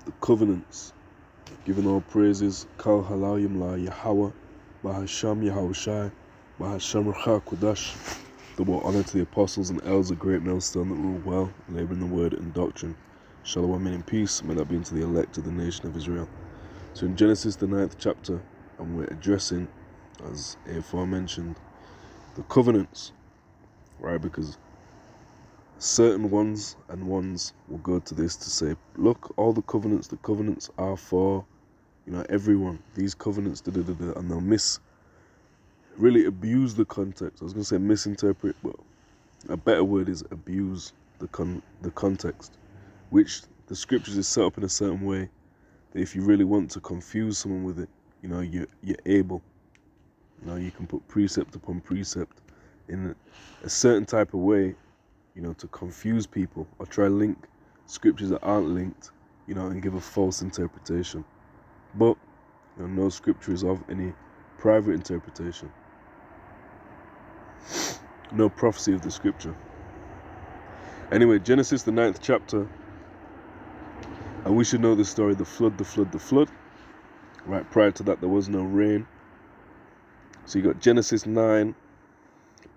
the covenants, giving all praises, Kal Halayim La Yahweh, Bahasham Yahushai, Bahasham Racha Kodash. Double honor to the apostles and elders of great millstone that rule well, laboring the word and doctrine. Shalom, amen, in peace, may that be unto the elect of the nation of Israel. So in Genesis, the 9th chapter, and we're addressing, as aforementioned, the covenants, right? Because certain ones will go to this to say, look, all the covenants are for, everyone. These covenants, and they'll really abuse the context. I was going to say misinterpret, but a better word is abuse the context, which the scriptures is set up in a certain way that if you really want to confuse someone with it, you're able. You can put precept upon precept in a certain type of way, to confuse people or try to link scriptures that aren't linked, and give a false interpretation. But no scripture is of any private interpretation. No prophecy of the scripture. Anyway, Genesis, the 9th chapter, and we should know the story, the flood. Right, prior to that, there was no rain. So you got Genesis 9,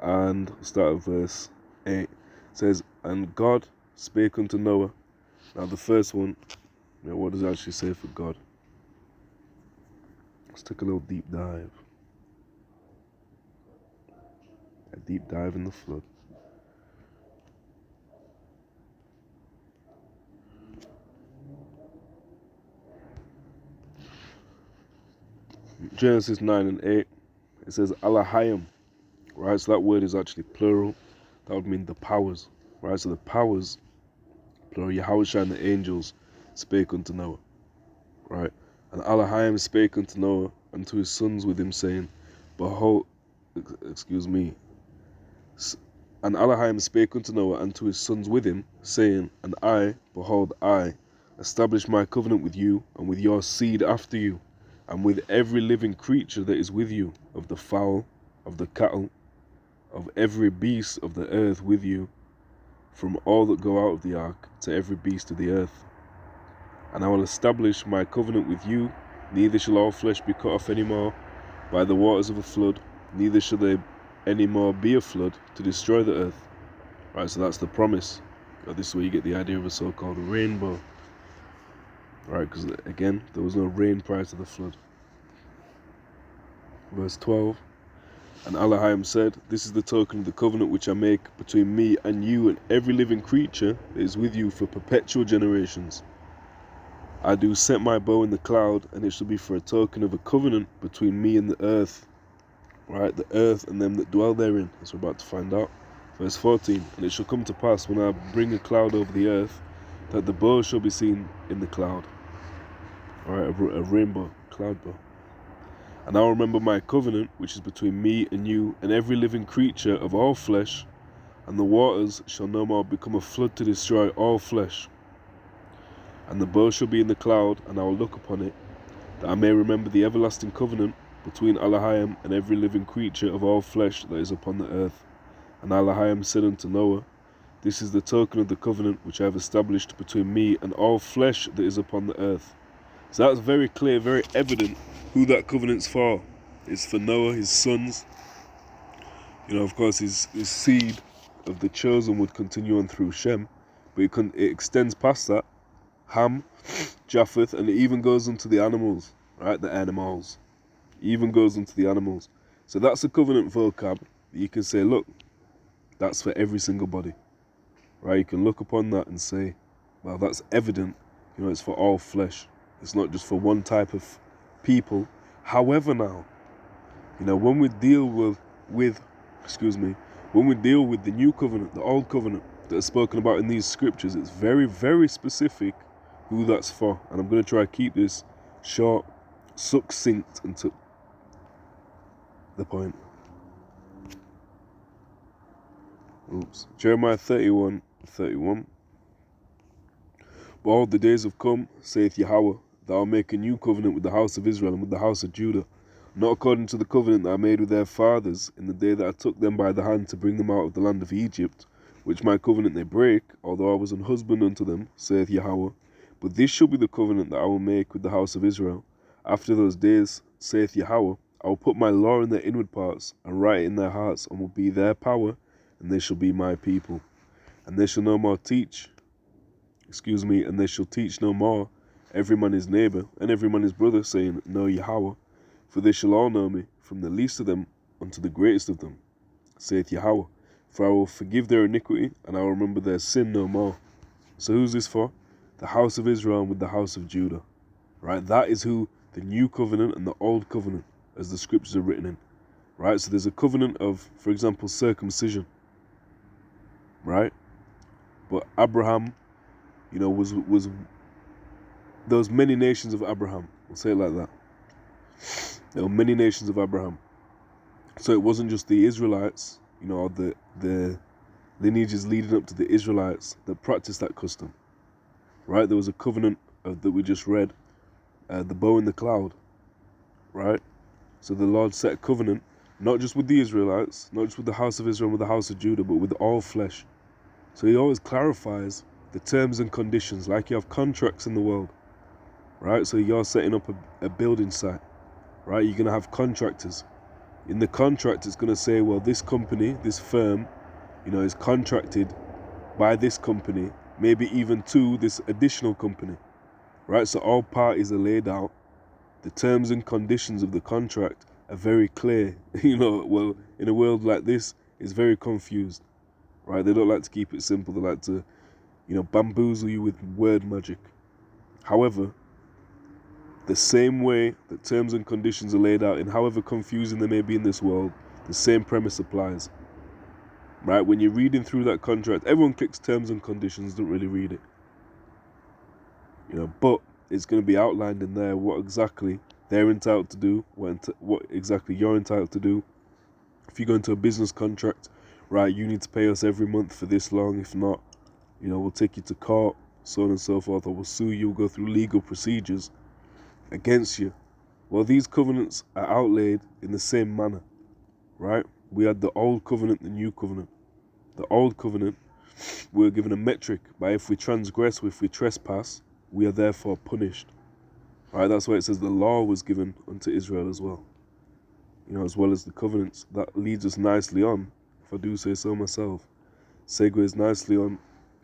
and start at verse 8. It says, and God spake unto Noah. Now the first one, what does it actually say for God? Let's take a little deep dive. A deep dive in the flood. Genesis 9 and 8, it says Alahayim, right? So that word is actually plural. That would mean the powers, right? So the powers, plural, Yahushua and the angels spake unto Noah, right? And Alahayim spake unto Noah and to his sons with him, saying, behold, and Alahayim spake unto Noah and to his sons with him, saying, and I, behold, I establish my covenant with you and with your seed after you, and with every living creature that is with you, of the fowl, of the cattle, of every beast of the earth with you, from all that go out of the ark to every beast of the earth. And I will establish my covenant with you, neither shall all flesh be cut off any more by the waters of a flood, neither shall there any more be a flood to destroy the earth. Right, so that's the promise. This is where you get the idea of a so-called rainbow. Right, because again, there was no rain prior to the flood. Verse 12, and Alahayim said, this is the token of the covenant which I make between me and you and every living creature that is with you for perpetual generations. I do set my bow in the cloud, and it shall be for a token of a covenant between me and the earth. Right, the earth and them that dwell therein, as we're about to find out. Verse 14, and it shall come to pass when I bring a cloud over the earth, that the bow shall be seen in the cloud. Alright, a rainbow, cloud bow. And I will remember my covenant, which is between me and you and every living creature of all flesh, and the waters shall no more become a flood to destroy all flesh. And the bow shall be in the cloud, and I will look upon it, that I may remember the everlasting covenant between Alahayim and every living creature of all flesh that is upon the earth. And Alahayim said unto Noah, this is the token of the covenant which I have established between me and all flesh that is upon the earth. So that's very clear, very evident who that covenant's for. It's for Noah, his sons. Of course, his seed of the chosen would continue on through Shem, but it extends past that. Ham, Japheth, and it even goes into the animals, right? The animals. It even goes into the animals. So that's a covenant vocab that you can say, look, that's for every single body, right? You can look upon that and say, well, that's evident, it's for all flesh. It's not just for one type of people. However, now, when we deal with the new covenant, the old covenant that is spoken about in these scriptures, it's very, very specific who that's for. And I'm going to try to keep this short, succinct, and to the point. Jeremiah 31:31. Behold, the days have come, saith Yahweh, that I will make a new covenant with the house of Israel and with the house of Judah, not according to the covenant that I made with their fathers in the day that I took them by the hand to bring them out of the land of Egypt, which my covenant they break, although I was an husband unto them, saith Yahweh, But this shall be the covenant that I will make with the house of Israel. After those days, saith Yahweh, I will put my law in their inward parts, and write it in their hearts, and will be their power, and they shall be my people. And they shall no more teach, and they shall teach no more every man his neighbour, and every man his brother, saying, Know Yahweh, for they shall all know me, from the least of them unto the greatest of them, saith Yahweh. For I will forgive their iniquity, and I will remember their sin no more. So who's this for? The house of Israel with the house of Judah. Right? That is who the new covenant and the old covenant, as the scriptures are written in. Right? So there's a covenant of, for example, circumcision. Right? But Abraham, was there was many nations of Abraham. We'll say it like that. There were many nations of Abraham. So it wasn't just the Israelites, or the lineages leading up to the Israelites that practiced that custom. Right? There was a covenant that we just read, the bow in the cloud. Right? So the Lord set a covenant, not just with the Israelites, not just with the house of Israel and with the house of Judah, but with all flesh. So he always clarifies the terms and conditions, like you have contracts in the world. Right? So you're setting up a building site. Right? You're going to have contractors. In the contract, it's going to say, well, this company, this firm, is contracted by this company, maybe even to this additional company. Right? So all parties are laid out. The terms and conditions of the contract are very clear. Well, in a world like this, it's very confused. Right? They don't like to keep it simple. They like to, bamboozle you with word magic. However, the same way that terms and conditions are laid out, and however confusing they may be in this world, the same premise applies. Right? When you're reading through that contract, everyone clicks terms and conditions, don't really read it. But it's going to be outlined in there what exactly they're entitled to do, what exactly you're entitled to do. If you go into a business contract, right, you need to pay us every month for this long. If not, we'll take you to court, so on and so forth, or we'll sue you, we'll go through legal procedures against you. Well, these covenants are outlaid in the same manner, right? We had the old covenant, the new covenant. The old covenant, we were given a metric by if we transgress, if we trespass, we are therefore punished. Right? That's why it says the law was given unto Israel as well. As well as the covenants. That leads us nicely on, if I do say so myself. Segues nicely on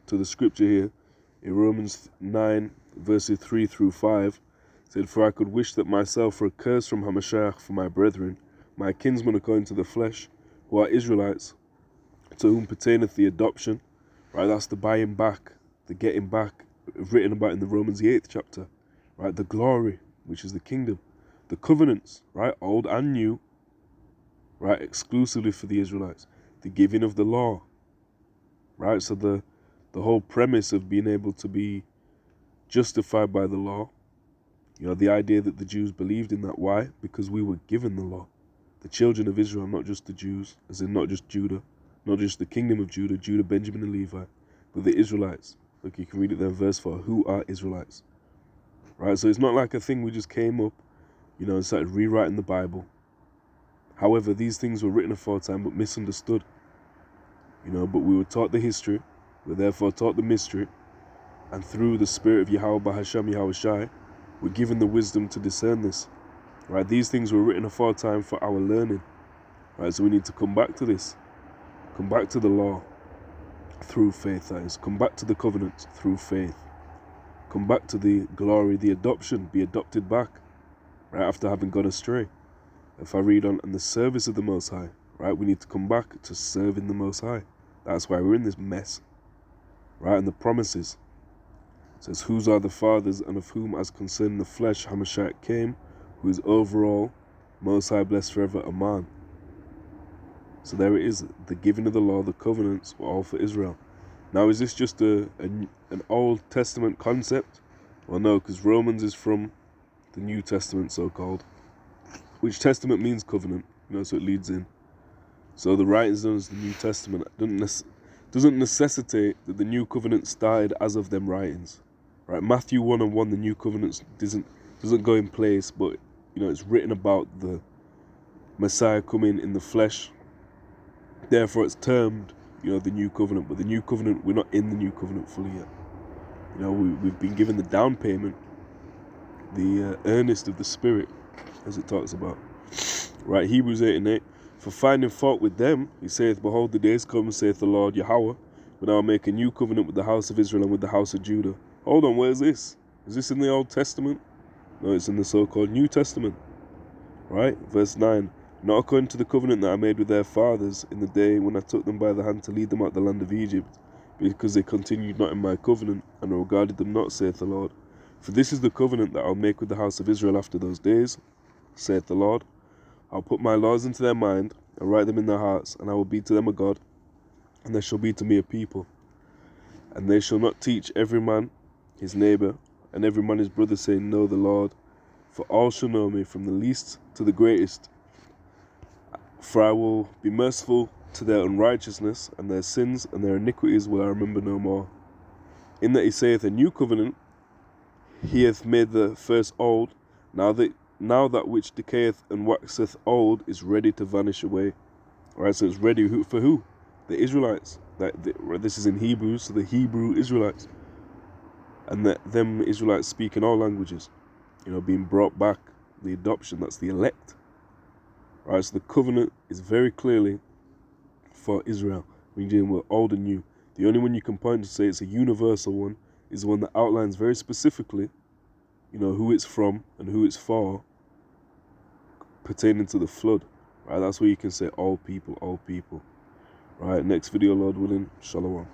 to the scripture here in Romans 9, verses 3 through 5. It said, For I could wish that myself were accursed from Hamashiach for my brethren, my kinsmen according to the flesh, who are Israelites, to whom pertaineth the adoption. Right? That's the buying back, the getting back, written about in the Romans the 8th chapter. Right? The glory, which is the kingdom. The covenants, right? Old and new, right? Exclusively for the Israelites. The giving of the law. Right? So the whole premise of being able to be justified by the law, the idea that the Jews believed in that. Why? Because we were given the law. The children of Israel, not just the Jews, as in not just Judah, not just the kingdom of Judah, Benjamin and Levi, but the Israelites. Look, you can read it there in verse 4. Who are Israelites? Right? So it's not like a thing we just came up, and started rewriting the Bible. However, these things were written aforetime but misunderstood. But we were taught the history, we were therefore taught the mystery, and through the spirit of Yahweh Bahasham Yahweh Shai, we're given the wisdom to discern this. Right? These things were written aforetime for our learning. Right? So we need to come back to this. Come back to the law through faith, that is. Come back to the covenant through faith. Come back to the glory, the adoption, be adopted back, right, after having gone astray. If I read on the service of the Most High, right, we need to come back to serving the Most High. That's why we're in this mess. Right? And the promises. It says, whose are the fathers, and of whom as concerning the flesh Hamashiach came, who is over all, Most High blessed forever, Amen. So there it is, the giving of the law, the covenants were all for Israel. Now, is this just an Old Testament concept? Well, no, because Romans is from the New Testament, so-called, which testament means covenant, so it leads in. So the writings known as the New Testament doesn't necessitate that the New Covenant started as of them writings. Right? Matthew 1:1, the New Covenant doesn't go in place, but it's written about the Messiah coming in the flesh. Therefore, it's termed the New Covenant. But the New Covenant, we're not in the New Covenant fully yet. You know, we've been given the down payment, the earnest of the Spirit, as it talks about. Right, Hebrews 8:8. For finding fault with them, he saith, Behold, the days come, saith the Lord Yahweh, when I will make a new covenant with the house of Israel and with the house of Judah. Hold on, where's this? Is this in the Old Testament? No, it's in the so-called New Testament. Right, verse 9. Not according to the covenant that I made with their fathers in the day when I took them by the hand to lead them out the land of Egypt, because they continued not in my covenant, and I regarded them not, saith the Lord. For this is the covenant that I'll make with the house of Israel after those days, saith the Lord. I'll put my laws into their mind, and write them in their hearts, and I will be to them a God, and they shall be to me a people. And they shall not teach every man his neighbour, and every man his brother, saying, Know the Lord. For all shall know me, from the least to the greatest. For I will be merciful to their unrighteousness, and their sins and their iniquities will I remember no more. In that he saith a new covenant, he hath made the first old. Now that which decayeth and waxeth old is ready to vanish away. Alright, so it's ready for who? The Israelites. This is in Hebrews, so the Hebrew Israelites. And them Israelites speak in all languages. You know, being brought back, the adoption, that's the elect. Alright, so the covenant is very clearly for Israel. When you're dealing with old and new, the only one you can point to say it's a universal one is the one that outlines very specifically, you know, who it's from and who it's for, pertaining to the flood. Right, that's where you can say all people, all people. Right, next video, Lord willing, shalom.